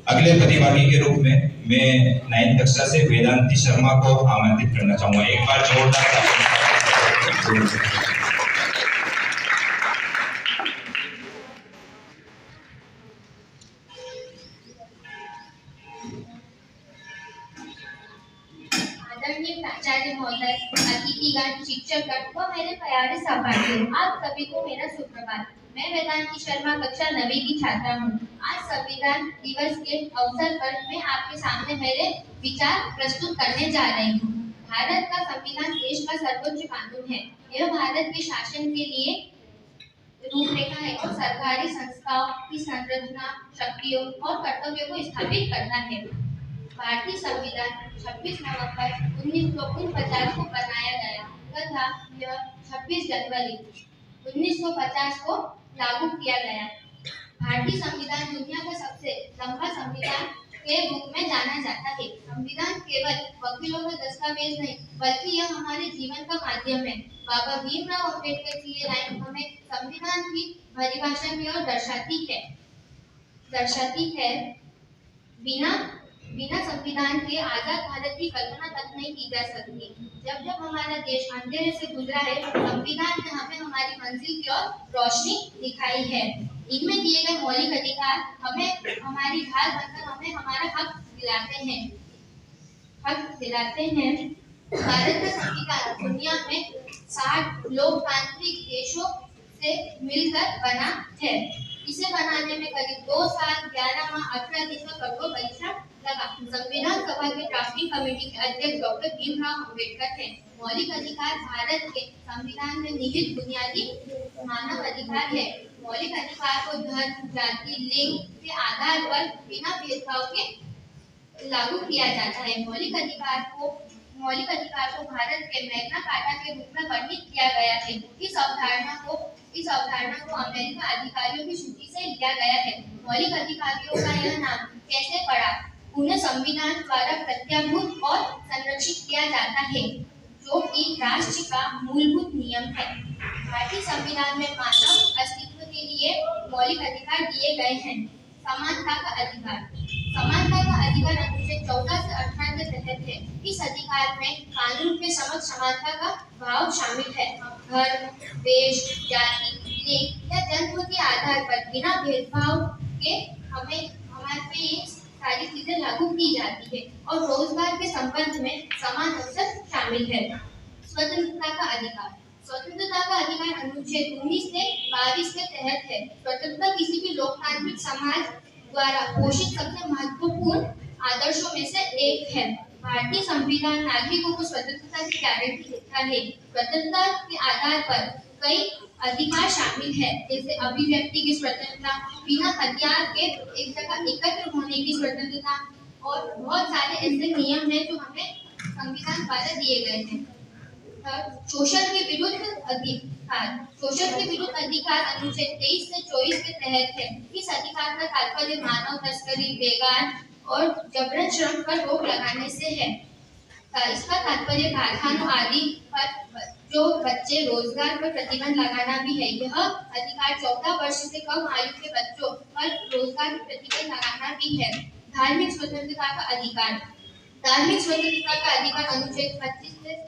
अगले प्रतिभागी के रूप में मैं 9th कक्षा से वेदांती शर्मा को आमंत्रित करना चाहूंगा। एक बार जोरदार आदरणीय प्राचार्य महोदय, अतिथिगण, शिक्षकगण व मेरे प्यारे सहपाठियों, आप सभी को मेरा सुप्रभात। मैं वेदांती शर्मा कक्षा 9वीं की छात्रा हूँ। आज संविधान दिवस के अवसर पर मैं आपके सामने मेरे विचार प्रस्तुत करने जा रही हूँ। भारत का संविधान देश का सर्वोच्च कानून है। यह भारत के शासन के लिए रूपरेखा है और सरकारी संस्थाओं की संरचना, शक्तियों और कर्तव्यों को स्थापित करता है। भारतीय संविधान 26 नवंबर 1949 को बनाया गया तथा यह 26 जनवरी 1950 को लागू किया गया। भारतीय संविधान दुनिया का सबसे लंबा संविधान के रूप में जाना जाता है। संविधान केवल वकीलों का दस्तावेज नहीं, बल्कि यह हमारे जीवन का माध्यम है। बाबा भीमराव अम्बेडकर की ये लाइन हमें संविधान की परिभाषा की ओर दर्शाती है। बिना संविधान के आजाद भारत की कल्पना तक नहीं की जा सकती। जब जब हमारा देश अंधेरे से गुजरा है, संविधान ने हमें हमारी मंजिल की ओर रोशनी दिखाई है। इनमें दिए गए मौलिक अधिकार हमें हमारी ढाल बनकर हमें हमारा हक दिलाते हैं। भारत का संविधान दुनिया में 60 लोकतांत्रिक देशों से मिलकर बना है। इसे बनाने में करीब 2 साल 11 माह 18 दिन का कठोर परिश्रम लगा। संविधान सभा के ड्राफ्टिंग कमेटी के अध्यक्ष डॉक्टर भीमराव अम्बेडकर थे। मौलिक अधिकार भारत के संविधान में निहित बुनियादी मानव अधिकार है। मौलिक अधिकार को धर्म, जाति, लिंग के आधार पर बिना भेदभाव के लागू किया जाता है। मौलिक अधिकार को भारत के मैग्ना कार्टा के रूप में वर्णित किया गया है। इस अवधारणा को अमेरिका अधिकारियों की सूची से लिया गया है। मौलिक अधिकारियों का यह नाम कैसे पड़ा? उन्हें संविधान द्वारा प्रत्याभूत और संरक्षित किया जाता है, जो कि राष्ट्र का मूलभूत नियम है। भारतीय संविधान में मानव अस्तित्व के लिए मौलिक अधिकार दिए गए हैं। समानता का अधिकार अनुच्छेद 14 से 18 के तहत है। इस अधिकार में कानून के समक्ष समानता का भाव शामिल है। धर्म, देश, जाति, लिंग या जन्म के आधार पर बिना भेदभाव के हमारे पे ये सारी चीजें लागू की जाती है और रोजगार के संबंध में समान अवसर शामिल है। स्वतंत्रता का अधिकार अनुच्छेद 19 से 22 के तहत है। स्वतंत्रता किसी भी लोकतांत्रिक समाज द्वारा पोषित सबसे महत्वपूर्ण आदर्शों में से एक है। भारतीय संविधान नागरिकों को स्वतंत्रता की गारंटी देता है। स्वतंत्रता के आधार पर कई अधिकार शामिल है, जैसे अभिव्यक्ति की स्वतंत्रता, बिना हथियार के एक जगह एकत्र होने की स्वतंत्रता और बहुत सारे ऐसे नियम हैं जो हमें संविधान द्वारा दिए गए हैं। शोषण के विरुद्ध अधिकार अनुच्छेद 23 से 24 के तहत है। इस अधिकार का तात्पर्य मानव तस्करी, बेगार और जबरन श्रम पर रोक लगाने से है। इसका तात्पर्य कारखानों आदि पर जो बच्चे रोजगार पर प्रतिबंध लगाना भी है। यह अधिकार 14 वर्ष से कम आयु के बच्चों पर रोजगार पर प्रतिबंध लगाना भी है। धार्मिक स्वतंत्रता का अधिकार अनुच्छेद 25 से